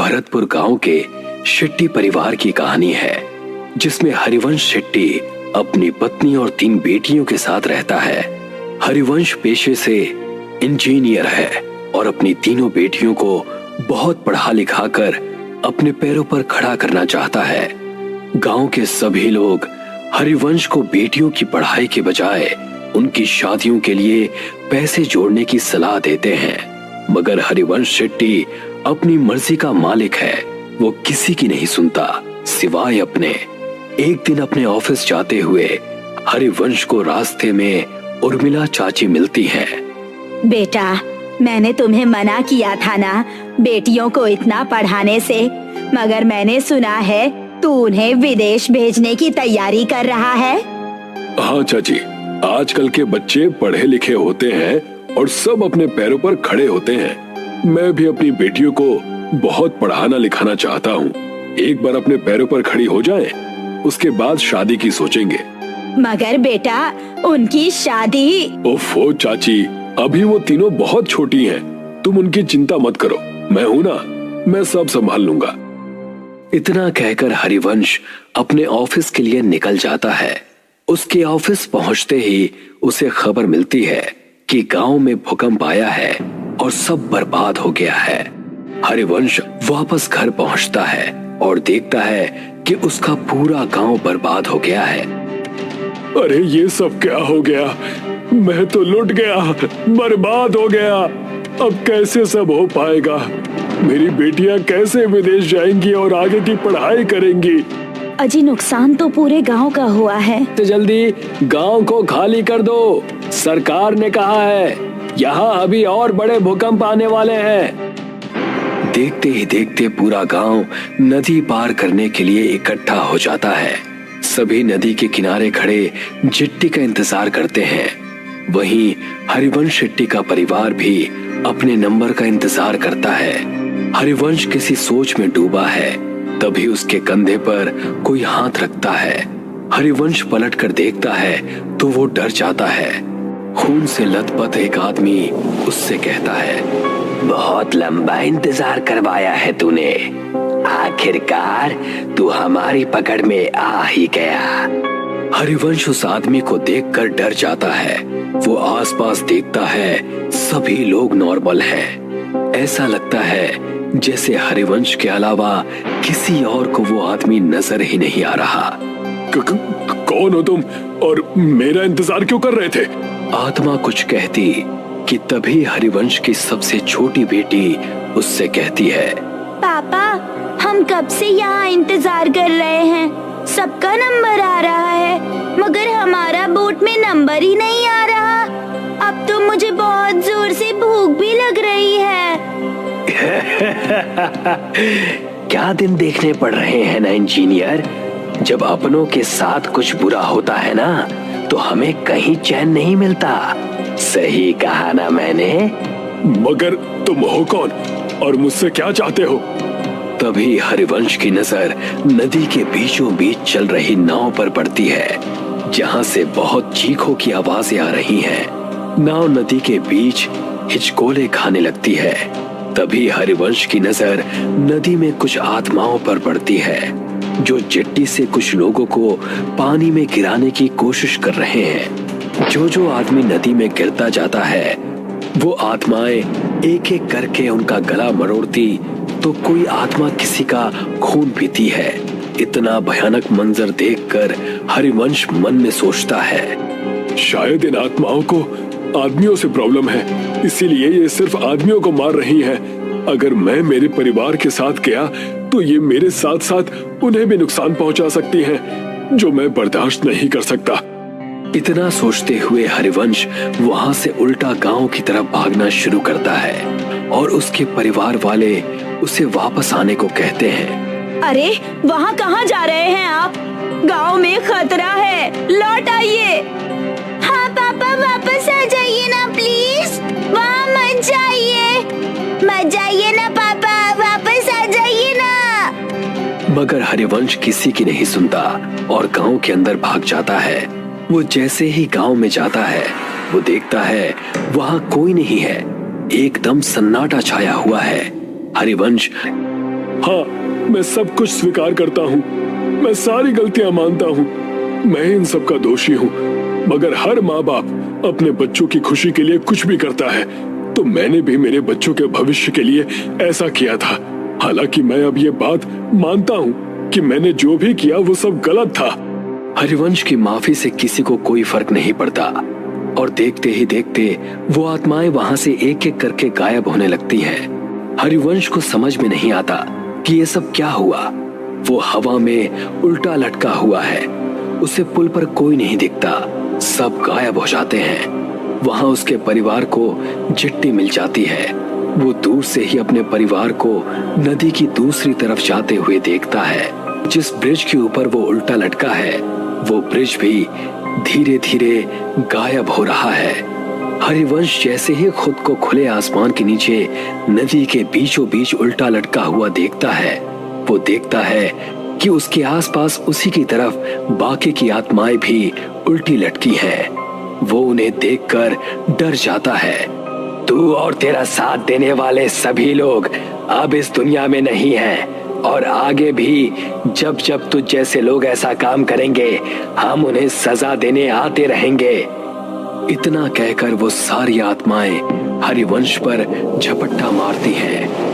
भरतपुर गांव के शेट्टी परिवार की कहानी है, जिसमें हरिवंश शेट्टी अपनी पत्नी और 3 बेटियों के साथ रहता है। हरिवंश पेशे से इंजीनियर है और अपनी तीनों बेटियों को बहुत पढ़ा लिखा कर अपने पैरों पर खड़ा करना चाहता है। गांव के सभी लोग हरिवंश को बेटियों की पढ़ाई के बजाय उनकी शादियों के लिए पैसे जोड़ने की सलाह देते हैं, मगर हरिवंश शेट्टी अपनी मर्जी का मालिक है। वो किसी की नहीं सुनता सिवाय अपने। एक दिन अपने ऑफिस जाते हुए हरिवंश को रास्ते में उर्मिला चाची मिलती हैं। बेटा, मैंने तुम्हें मना किया था ना बेटियों को इतना पढ़ाने से, मगर मैंने सुना है तू उन्हें विदेश भेजने की तैयारी कर रहा है। हाँ चाची, आजकल के बच्चे पढ़े लिखे होते हैं और सब अपने पैरों पर खड़े होते हैं। मैं भी अपनी बेटियों को बहुत पढ़ाना लिखाना चाहता हूँ। एक बार अपने पैरों पर खड़ी हो जाएं, उसके बाद शादी की सोचेंगे। मगर बेटा, उनकी शादी। ओफो चाची, अभी वो तीनों बहुत छोटी हैं। तुम उनकी चिंता मत करो, मैं हूँ ना, मैं सब संभाल लूंगा। इतना कहकर हरिवंश अपने ऑफिस के लिए निकल जाता है। उसके ऑफिस पहुंचते ही उसे खबर मिलती है कि गांव में भूकंप आया है और सब बर्बाद हो गया है। हरिवंश वापस घर पहुंचता है और देखता है कि उसका पूरा गांव बर्बाद हो गया है। अरे ये सब क्या हो गया? मैं तो लुट गया, बर्बाद हो गया। अब कैसे सब हो पाएगा? मेरी बेटियां कैसे विदेश जाएंगी और आगे की पढ़ाई करेंगी? अजी, नुकसान तो पूरे गांव का हुआ है। तो जल्दी गांव को खाली कर दो, सरकार ने कहा है यहाँ अभी और बड़े भूकंप आने वाले हैं। देखते ही देखते पूरा गांव नदी पार करने के लिए इकट्ठा हो जाता है। सभी नदी के किनारे खड़े जिट्टी का इंतजार करते हैं। वहीं हरिवंश शेट्टी का परिवार भी अपने नंबर का इंतजार करता है। हरिवंश किसी सोच में डूबा है, तभी उसके कंधे पर कोई हाथ रखता है। हरिवंश पलट कर देखता है तो वो डर जाता है। खून से लथपथ एक आदमी उससे कहता है, बहुत लंबा इंतजार करवाया है तूने, आखिरकार तू हमारी पकड़ में आ ही गया। हरिवंश उस आदमी को देखकर डर जाता है। वो आसपास देखता है, सभी लोग नॉर्मल हैं। ऐसा लगता है जैसे हरिवंश के अलावा किसी और को वो आदमी नजर ही नहीं आ रहा। कौन हो तुम और मेरा इंतजार क्यों कर रहे थे? आत्मा कुछ कहती कि तभी हरिवंश की सबसे छोटी बेटी उससे कहती है, पापा, हम कब से यहाँ इंतजार कर रहे हैं। सबका नंबर आ रहा है, मगर हमारा बोट में नंबर ही नहीं आ रहा। अब तो मुझे बहुत जोर से भूख भी लग रही है। क्या दिन देखने पड़ रहे हैं ना इंजीनियर। जब अपनों के साथ कुछ बुरा होता है ना, तो हमें कहीं चैन नहीं मिलता। सही कहा ना मैंने? मगर तुम हो कौन और मुझसे क्या चाहते हो? तभी हरिवंश की नजर नदी के बीचों बीच चल रही नाव पर पड़ती है, जहां से बहुत चीखों की आवाजें आ रही हैं। नाव नदी के बीच हिचकोले खाने लगती है। तभी हरिवंश की नजर नदी में कुछ आत्माओं पर पड़ती है, जो जेट्टी से कुछ लोगों को पानी में गिराने की कोशिश कर रहे हैं। जो आदमी नदी में गिरता जाता है, वो आत्माएं एक एक करके उनका गला मरोड़ती, तो कोई आत्मा किसी का खून पीती है। इतना भयानक मंजर देखकर हरिवंश मन में सोचता है, शायद इन आत्माओं को आदमियों से प्रॉब्लम है, इसीलिए ये सिर्फ आदमियों को मार रही है। अगर मैं मेरे परिवार के साथ गया तो ये मेरे साथ साथ उन्हें भी नुकसान पहुंचा सकती हैं, जो मैं बर्दाश्त नहीं कर सकता। इतना सोचते हुए हरिवंश वहां से उल्टा गांव की तरफ भागना शुरू करता है और उसके परिवार वाले उसे वापस आने को कहते हैं। अरे, वहाँ कहाँ जा रहे हैं आप? गांव में खतरा है, लौट आइए। हाँ पापा, वापस आ जाइए ना प्लीज। वहाँ मत जाइए ना पापा, वापस आ जाइए ना। मगर हरिवंश किसी की नहीं सुनता और गांव के अंदर भाग जाता है। वो जैसे ही गांव में जाता है, वो देखता है वहाँ कोई नहीं है। एकदम सन्नाटा छाया हुआ है। हरिवंश हाँ, मैं सब कुछ स्वीकार करता हूँ। मैं सारी गलतियां मानता हूँ। मैं इन सब का दोषी हूँ। मगर हर माँ बाप अपने बच्चों की खुशी के लिए कुछ भी करता है, तो मैंने भी मेरे बच्चों के भविष्य के लिए ऐसा किया था। हालांकि मैं अब ये बात मानता हूँ कि मैंने जो भी किया वो सब गलत था। हरिवंश की माफी से किसी को कोई फर्क नहीं पड़ता और देखते ही देखते वो आत्माएं वहां से एक एक करके गायब होने लगती हैं। हरिवंश को समझ में नहीं आता कि ये सब क्या हुआ। वो हवा में उल्टा लटका हुआ है। उसे पुल पर कोई नहीं दिखता, सब गायब हो जाते हैं। वहां उसके परिवार को चिट्ठी मिल जाती है। वो दूर से ही अपने परिवार को नदी की दूसरी तरफ जाते हुए देखता है। जिस ब्रिज के ऊपर वो उल्टा लटका है, वो ब्रिज भी धीरे धीरे गायब हो रहा है। हरिवंश जैसे ही खुद को खुले आसमान के नीचे नदी के बीचों बीच उल्टा लटका हुआ देखता है, वो देखता है कि उसके आसपास उसी की तरफ बाकी की आत्माएं भी उल्टी लटकी हैं। वो उन्हें देखकर डर जाता है। तू और तेरा साथ देने वाले सभी लोग अब इस दुनिया में नहीं हैं और आगे भी जब जब तुझ जैसे लोग ऐसा काम करेंगे, हम उन्हें सजा देने आते रहेंगे। इतना कहकर वो सारी आत्माएं हरिवंश पर झपट्टा मारती हैं।